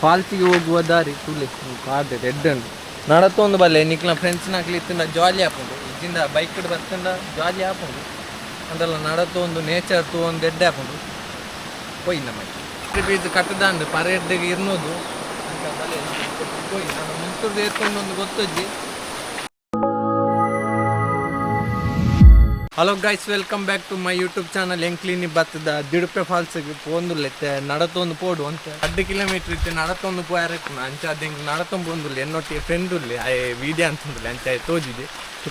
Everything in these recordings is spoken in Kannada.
ಫಾಲ್ಸಿಗೆ ಹೋಗುವ ದಾರಿ ತುಳಿ ಕಾದೆ ರೆಡ್ ಉಂಡು ನಡತೊಂದು ಬಲ್ಲೆ ನಿಕ್ಲ ಫ್ರೆಂಡ್ಸ್ ನಾಕ್ಲಿ ಇತ್ತಿಂದ ಜಾಲಿ ಹಾಕೊಂಡು ಇದ್ದಿಂದ ಬೈಕ್ ಬರ್ತಿಂದ ಜಾಲಿ ಹಾಕೊಂಡು ಅಂದಲ್ಲ ನಡತೊಂದು ನೇಚರ್ ತೂ ಒಂದು ಎಡ್ಡೆ ಹಾಕೊಂಡು ಹೋಯ್ ನಮ್ಮ ಬೀಜ ಕಟ್ಟದಂಡು ಪರೇಡ್ಗೆ ಇರ್ನೋದು ಅಂತ ಬಲೆ ಹೋಯ್ ನಮ್ಮ ಮುಂತೂರ್ದು ಏರ್ಕೊಂಡು ಒಂದು ಗೊತ್ತಜ್ಜಿ. Hello guys, welcome back to my YouTube channel. ಎಂಕ್ಲಿನಿ ಬತ್ತದ ದಿಡುಪೆ ಫಾಲ್ಸ್ಗೆ ಪೋಂದುಲ್ಲೆ ನಡತೊಂದು ಪೋಡು ಅಂತ 10 ಕಿಲೋಮೀಟರ್ ಇತ್ತೆ ನಡತೊಂದು ಪೋಯಾರಕ್ಕೆ ಅಂಚ ಅದು ಹಿಂಗೆ ನಡತೊಂದು ಬಂದುಲ್ಲೆ ಎನ್ನೊಟ್ಟಿಗೆ ಫ್ರೆಂಡುಲ್ಲೆ ವೀಡಿಯೋ ಅಂತಂದುಲ್ಲೆ ಅಂಚ ತೋಜಿದೆ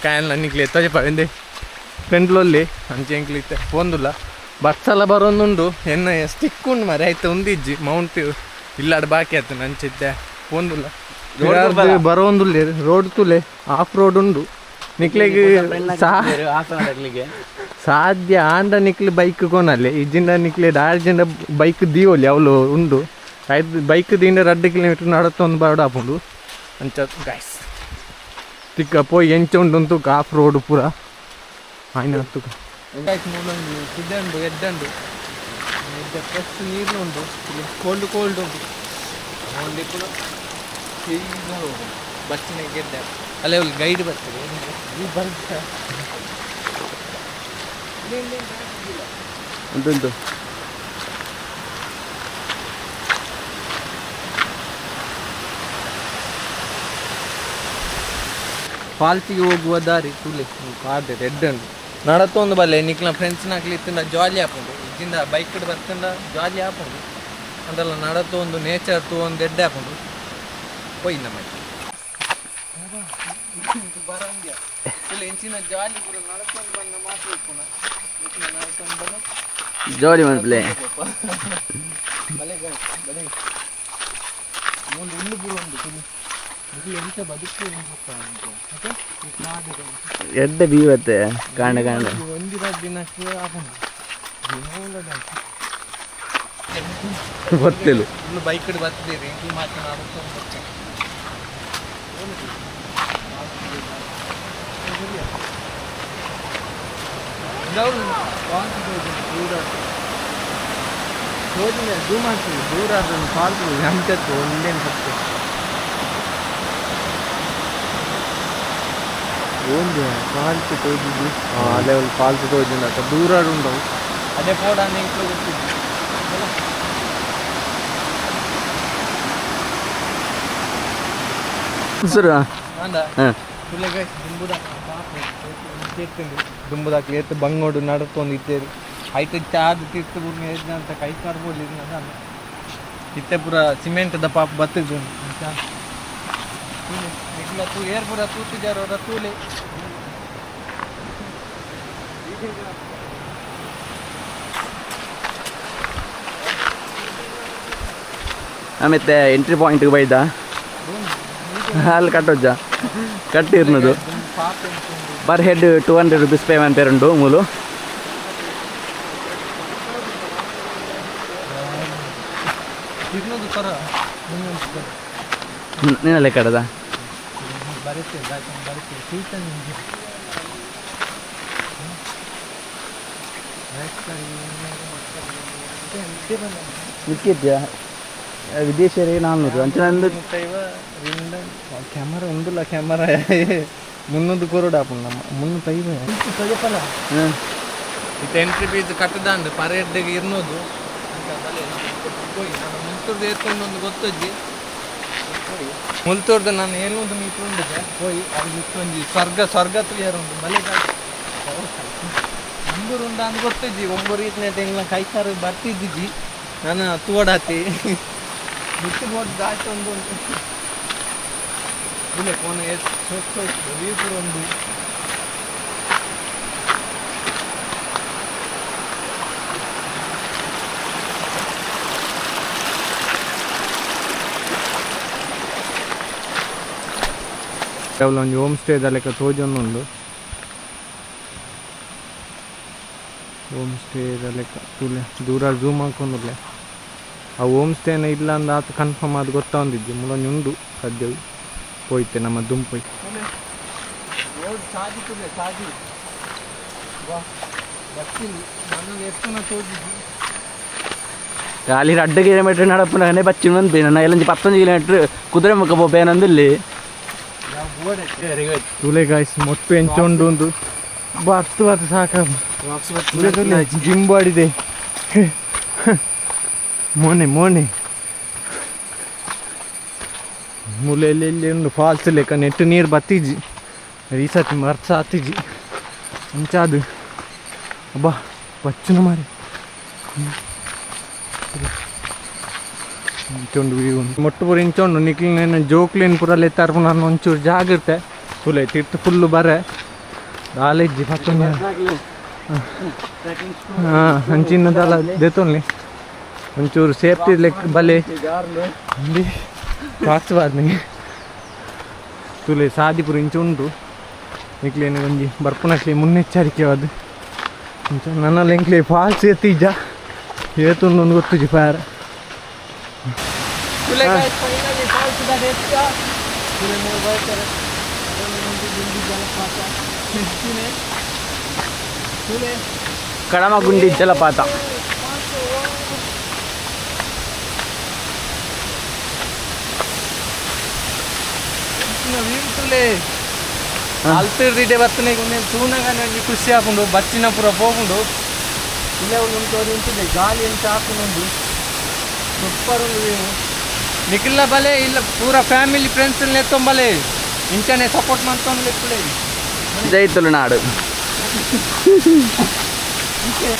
ಕಾಯಲ್ಲ ನನ್ನಿಕ್ಲೆ ತೋಜಪ್ಪ ಎಂದೆ ಫ್ರೆಂಡ್ಲೊಲ್ಲಿ ಅಂಚೆ ಎಂಕ್ಲಿತ್ತೆ ಪೋಂದುಲ್ಲ ಬಸ್ಸೆಲ್ಲ ಬರೋದುಂಡು ಎನ್ನ ಸ್ಟಿಕ್ ಉಂಡು ಮರಿ ಆಯ್ತು ಒಂದಿಜ್ಜಿ ಮೌಂಟ್ ಇಲ್ಲಾಡು ಬಾಕಿ ಆಯ್ತು ನಂಚಿದ್ದೆ ಪೋಂದುಲ್ಲ ಬರೋಂದುಲ್ಲೆ ರೋಡ್ ತುಲೆ ಆಫ್ ರೋಡ್ ಉಂಡು ನಿಕ್ಲಿಗೆ ಸಾಧ್ಯ ಆಂಡ ನಿಕ್ಲಿ ಬೈಕ್ ಕೊನಲ್ಲೇ ಇಜ್ಜಿಂದ ನಿಕ್ಲಿ ದಾರ್ಜಿಂದ ಬೈಕ್ ದೀವಲ್ಲಿ ಅವಳು ಉಂಡು ಆಯ್ತು ಬೈಕ್ ದಿಂದ 2 ಕಿಲೋಮೀಟರ್ ನಡತ್ತೊಂದು ಬಾರ್ಡ್ ಹಾಕೊಂಡು ಅಂಚ ಗೈಸ್ ತಿಕ್ಕ ಪೋಯಿ ಎಂಚ ಉಂಟು ಆಫ್ ರೋಡ್ ಪೂರ ಆಯ್ನ ಹತ್ತು ಗೈಸ್ ಮೂಲೊಂದು ಸಿದ್ದಂಡು ಎಡ್ಡಂಡು ಫ್ರೆಶ್ ನೀರು ಉಂಟು ಕೋಲ್ಡ್ ಉಂಟು ಅಲ್ಲಿ ಪೂರ ಬಸ್ಸಿನ ಗೆಡ್ಡೆ ಅಲ್ಲೇ ಒಂದು ಗೈಡ್ ಬರ್ತದೆ ಉಂಟು ಫಾಲ್ಸಿಗೆ ಹೋಗುವ ದಾರಿ ತುಳಿ ಕಾದೆ ರೆಡ್ ಉಂಡು ನಡತೊಂದು ಬಲ್ಲೆ ನಿಕ್ಲ ಫ್ರೆಂಡ್ಸ್ ನಾಕ್ಲಿ ಇತ್ತಿಂದ ಜಾಲಿ ಹಾಕೊಂಡು ಇದ್ದಿಂದ ಬೈಕ್ ಬರ್ತಿಂದ ಜಾಲಿ ಹಾಕೊಂಡು ಅಂದಲ್ಲ ನಡತೊಂದು ನೇಚರ್ ತೂ ಒಂದು ಎಡ್ಡೆ ಹಾಕೊಂಡು ಹೋಯ್ ನಮ್ಮ ಜಾಲಿ ಮಾಡ್ಲೇ ಎಡ್ಡೆ ಬೀವತ್ತೆ ಕಾಂಡ ಕಾಂಡ ಒಂದಿನ ದಿನಕ್ಕೆ ಗೊತ್ತಿಲ್ಲ ಬೈಕ್ ಬರ್ತಿದ್ದೀರಿ ಮಾತನಾಡುತ್ತ ಜೂಮ್ ಆಗ್ತದೆ ದೂರ ಅದನ್ನು ಫಾಲ್ತು ಅಂಚತ್ತು ಒಂದೇನು ಬರ್ತದೆ ಒಂದು ಫಾಲ್ತು ತೋಜಿದ್ದು ಅಲ್ಲೇ ಒಂದು ಫಾಲ್ತು ತೋಜಿಂದ ಅಥವಾ ದೂರ ಉಂಟವು ಅದೇ ಫೋಡ ನಿಂತು ಗೊತ್ತಿದ್ದು ದುಂಬುದಾಕಿ ಎತ್ತು ಬಂಗೋಡು ನಡತ್ತೊಂದು ಇತ್ತೇರಿ ಆಯ್ತು ಚಾದ ತೀರ್ಥ ಪೂರ್ಣ ಅಂತ ಕೈ ಕಾರ್ಬೋದು ಇತ್ತೆ ಪೂರ ಸಿಮೆಂಟ್ದ ಪಾಪ ಬತ್ತಿದ್ದು ಏರ್ ಪೂರ ತೂತಿದ್ದಾರ ತೂಲೆ ಆಮೇಲೆ ಎಂಟ್ರಿ ಪಾಯಿಂಟ್ಗೆ ಬೈದ ಅಲ್ಲಿ ಕಟ್ಟೋಜ್ಜ ಕಟ್ಟಿರ್ನದು ಪರ್ ಹೆಡ್ 200 rupees ಪೇಮೆಂಟ್ ಉಂಟು ಮೂಲು ನೀನಲ್ಲೇ ಕಡದ ಮಿಕ್ಕಿದ್ಯಾ ವಿದೇಶಿಯರಿಗೆ 400 ಅಂಚನಂದು ಕ್ಯಾಮರಾ ಒಂದಿಲ್ಲ ಕ್ಯಾಮರಾ 300 ಕೋರೋಡ್ ಆಪು ನಮ್ಮ 350 ಇದು ಎಂಟ್ರಿ ಫೀಸ್ ಕಟ್ಟದಂಡು ಪರೇಡ್ಗೆ ಇರ್ನೋದು ಅಂತ ಬಲೆ ನಮ್ಮ ಮುಂತೂರ್ದು ಏರ್ಕೊಂಡು ಒಂದು ಗೊತ್ತಜ್ಜಿ ಮುಲ್ತೂರ್ದು ನಾನು ಹೇಳೋದು ನೀ ತುಂಡಿದೆ ಹೋಯ್ ಅಲ್ಲಿ ಇತ್ತೊಂದು ಸ್ವರ್ಗ ತುಳಿಯಾರುಂಡು ಬಲೆ ಮುಂದೂರುಂಡ ಅಂತ ಗೊತ್ತಜ್ಜಿ ಒಂಬರು ರೀತಿಯ ಟೈಮ್ಲ ಕೈಕಾರು ಬರ್ತಿದ್ದಿಜ್ಜಿ ನಾನು ತೋಡಾತಿ ಬಿಟ್ಟು ಹೋದ ದಾಟಿ ಒಂದು ಉಂಟು ಇಲ್ಲ ಫೋನ್ ವೀಪುರ ಒಂದು ಒಂದು ಹೋಮ್ ಸ್ಟೇದ ಲೆಕ್ಕ ತೋಜೊಂದುಂಡು ಹೋಮ್ ಸ್ಟೇದ ಲೆಕ್ಕ ತುಲೆ ದೂರ ಝೂಮ್ ಹಾಕೊಂಡುಲ್ಲೆ ಆ ಹೋಮ್ ಸ್ಟೇನ ಇಲ್ಲ ಅಂದ ಆತ ಕನ್ಫರ್ಮ್ ಅದು ಗೊತ್ತಾಂದಿದ್ದೆ ಮುಳೊಂದು ಉಂಡು ಸದ್ಯವು ಹೋಯ್ತೆ ನಮ್ಮ ದುಂಪೈ ಬರ್ತೀನಿ ನನಗೆ ಎಷ್ಟು ತೋಜಿದ್ವಿ ಖಾಲಿ 2 ಕಿಲೋಮೀಟರ್ ನಡಪುನಗನೆ ಬಚ್ಚಿ ಬಂದು ನನ್ನ ಎಲ್ಲಂಜಿ 11 ಕಿಲೋಮೀಟರ್ ಕುದುರೆ ಮುಖ ಪೋಪೇನಂದಿಲ್ಲಿ ತುಲೆ ಗಾಯ್ಸ್ ಮೊಟ್ಟು ಎಂಚೊಂಡು ಒಂದು ಬತ್ತು ಸಾಕ ಜಿಂಬಾಡಿದೆ ಮೋನೆ ಮೂಲೆಯಲ್ಲಿ ಒಂದು ಫಾಲ್ಸ್ ಲೆಕ್ಕ ನೆಟ್ಟು ನೀರು ಬತ್ತಿಜಿ ಈ ಸತಿ ಮರ್ಚ ಹತ್ತಿಜಿ ಅಂಚಾದು ಅಬ್ಬಾ ಬಚ್ಚನ ಮಾರಿ ಇಂಚೊಂಡು ವ್ಯೂ ಮೊಟ್ಟು ಪೂರ ಇಂಚೊಂಡು ನಿಕ್ಲಿನ ಜೋಕ್ಲಿನ ಪೂರಲ್ಲಿ ಎತ್ತಾರ ನಾನು ಒಂಚೂರು ಜಾಗಿರ್ತೆ ತುಲೆ ತಿಟ್ಟು ಫುಲ್ಲು ಬರೆ ದಾಲೆಜ್ಜಿ ಪತ್ತೊಂದು ಹಾಂ ಹಂಚಿನದಲ್ಲ ದೇತೋನ್ಲಿ ಒಂಚೂರು ಸೇಫ್ಟಿ ಲೆಕ್ಕ ಬಲೆ ಕಾಕ್ಸ್ಬಾರ್ದು ನಿಂಗೆ ತುಲೆ ಸಾದಿಪುರ ಇಂಚುಂಟು ನಿಕ್ಲೇನು ಒಂಜಿ ಬರ್ಪುನಕ್ಲಿ ಮುನ್ನೆಚ್ಚರಿಕೆ ಅದು ಇಂಚ ನನ್ನಲ್ಲಿ ಎಂಕ್ಲೆ ಫಾಲ್ಸ್ ಎತ್ತಿಜ ಏತೊಂದು ಒಂದು ಗೊತ್ತುಜಿ ಫಾರ ಕಡಮಗುಂಡಿ ಜಲಪಾತ ಅಲ್ತಿರ್ದಿದೆ ಬರ್ತನೆ ತೂನಗಾನೆ ಖುಷಿ ಹಾಕೊಂಡು ಬಚ್ಚಿನ ಪುರ ಹೋಗುಂಡು ಇಲ್ಲೇ ಉಂಟು ನಿಂತಿದೆ ಗಾಳಿ ಅಂತ ಹಾಕೊಂಡು ಸೂಪರ್ ಒಂದು ನಿಖಿಲ ಬಲೆ ಇಲ್ಲ ಪೂರ ಫ್ಯಾಮಿಲಿ ಫ್ರೆಂಡ್ಸ್ ಎತ್ತೊಂಬಲೆ ಇಂಚನೆ ಸಪೋರ್ಟ್ ಮಾಡ್ಕೊಂಡು ಲೆಕ್ಕಲೆ ಜೈ ತುಳುನಾಡು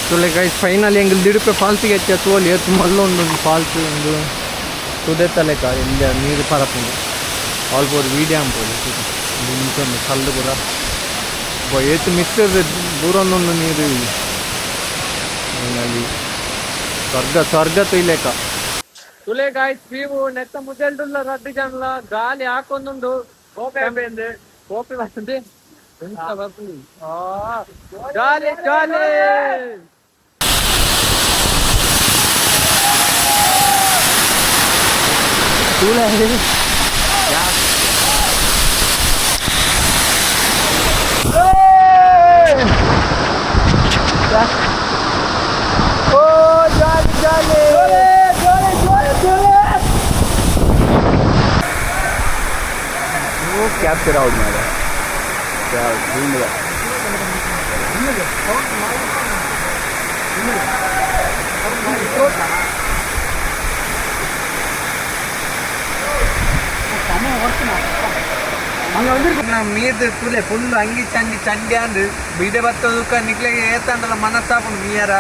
ತುಲೆ ಗೈಸ್ ಫೈನಲ್ ಎಂಗಲ್ ದಿಡುಪೆ ಫಾಲ್ಸಿಗೆ ಹೆಚ್ಚು ತೋಲಿ ಎತ್ತು ಮಲ್ಲೊಂದು ಫಾಲ್ಸ್ ಒಂದು ತುದೆತ್ತಲೆಕ್ಕ ಇಲ್ಲಿ ನೀರು ಪರಪುಂಡು ಆಲ್ಪೋ ವೀಡಿಯೋ ಅಂಬೋದು ಇಂಚೊಂದು ಕಲ್ಲು ಪೂರ ಏತು ಮಿಕ್ಸರ್ ದೂರೊಂದೊಂದು ನೀರು ಫೈನಲಿ ಸ್ವರ್ಗ ತೊಯ್ಲೆಕ್ಕ ತುಲೆ ಗಾಯ್ಸ್ ನೀವು ನೆತ್ತ ಮುದ್ದೆಲ್ಡುಲ್ಲ ರಡ್ಡು ಜನಲ ಗಾಲಿ ಹಾಕೊಂದುಂಡು ಕೋಪೆ ಬರ್ತದೆ ಗಾಲಿ ಗಾಲಿ ತುಲೆ ಕ್ಯಾಪ್ಚರ್ ಔಟ್ ಮಾಡ ಮೀರ್ದು ತುಲೆ ಫುಲ್ ಅಂಗಿ ಚಂಡಿ ಅಂದು ಬಿಡೆ ಬತ್ತದಕ್ಕ ನಿಕ್ಲೆಗೆ ಏತಂಡಲ ಮನಸ್ಸಾಪುಂಡು ಮೀಯರ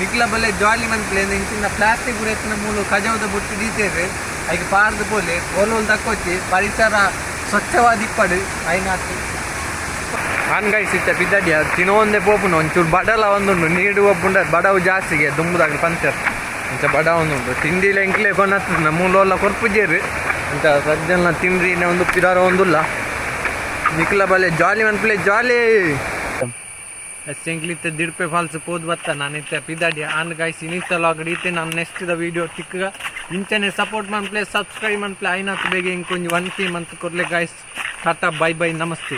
ನಿಕ್ಲ ಬಲ್ಲೆ ಜಾಲಿ ಮನ್ಕ್ಲೆ ಇಂಚಿನ ಪ್ಲಾಸ್ಟಿಕ್ ಪೂರ ಎತ್ತಿನ ಮೂಲು ಕಜವದ ಬುಟ್ಟಿ ದೀತೇವೆ ಅದಕ್ಕೆ ಪಾರ್ದು ಪೋಲೆ ಓಲೋಲ್ ತಕ್ಕೊಚ್ಚಿ ಪರಿಸರ ಸ್ವಚ್ಛವಾದಿಪ್ಪಡು ಐನಾತಿ ಆನ್ಗಾಯಿ ಸಿಕ್ಕ ಬಿದ್ದಡ್ಯ ತಿನ್ನೊಂದೇ ಪೋಪುಂಡು ಒಂಚೂರು ಬಡಲ ಒಂದುಂಡು ನೀಡು ಒಬ್ಬುಂಡ ಬಡವು ಜಾಸ್ತಿಗೆ ದುಂಬುದಾಗ ಪಂಚರ್ ಇಂಚ ಬಡ ಒಂದುಂಡು ತಿಂಡಿಲ ಎಂಕ್ಲೆ ಕೊನತ್ತ ಮೂಲೋಲ್ಲ ಕೊರ್ಪುಜೇರು ಇಂಥ ಸಜ್ಜನ ತಿಂಡ್ರಿ ಒಂದು ಪಿರಾರ ಒಂದುಲ್ಲ ನಿಕ್ಲ ಬಲೆ ಜಾಲಿ ಮನ್ಪ್ಲೆ ಜಾಲಿ ಎಂಕ್ಲಿತ್ತೆ ದಿಡುಪೆ ಫಾಲ್ಸ್ ಪೋದ್ ಬತ್ತ ನಾನು ಇತ್ತೆ ಪಿದಾಡಿ ಆನ್ ಗಾಯ್ಸ್ ಇನ್ನಿತ್ತಲ್ಲ ಆಗಡಿ ಇತ್ತೆ ನಾನು ನೆಕ್ಸ್ಟ್ ವಿಡಿಯೋ ತಿಕ್ಕ ಇಂಚನೆ ಸಪೋರ್ಟ್ ಮನ್ಪ್ಲೆ ಸಬ್ಸ್ಕ್ರೈಬ್ ಮನ್ಪ್ಲೆ ಐನಾತ್ ಬೇಗ ಇಂಕೊಂಜಿ 1K ಮಂತ್ ಕೊರ್ಲೆ ಗಾಯ್ಸ್ ಟಾಟಾ ಬೈ ಬೈ ನಮಸ್ತೆ.